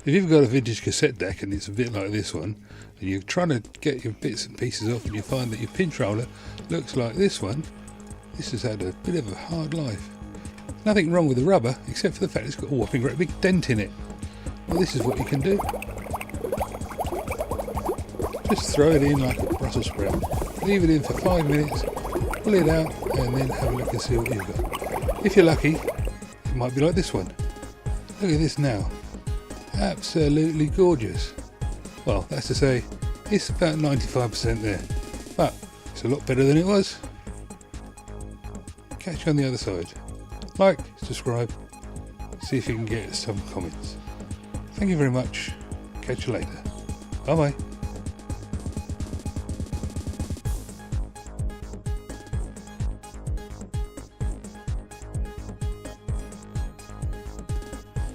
If you've got a vintage cassette deck and it's a bit like this one, and you're trying to get your bits and pieces off and you find that your pinch roller looks like this one, this has had a bit of a hard life. Nothing wrong with the rubber, except for the fact it's got a whopping great big dent in it. Well, this is what you can do. Just throw it in like a Brussels sprout. Leave it in for 5 minutes, pull it out, and then have a look and see what you've got. If you're lucky, it might be like this one. Look at this now. Absolutely gorgeous. Well, that's to say, it's about 95% there. But it's a lot better than it was. Catch you on the other side. Like, subscribe, see if you can get some comments. Thank you very much. Catch you later. Bye bye.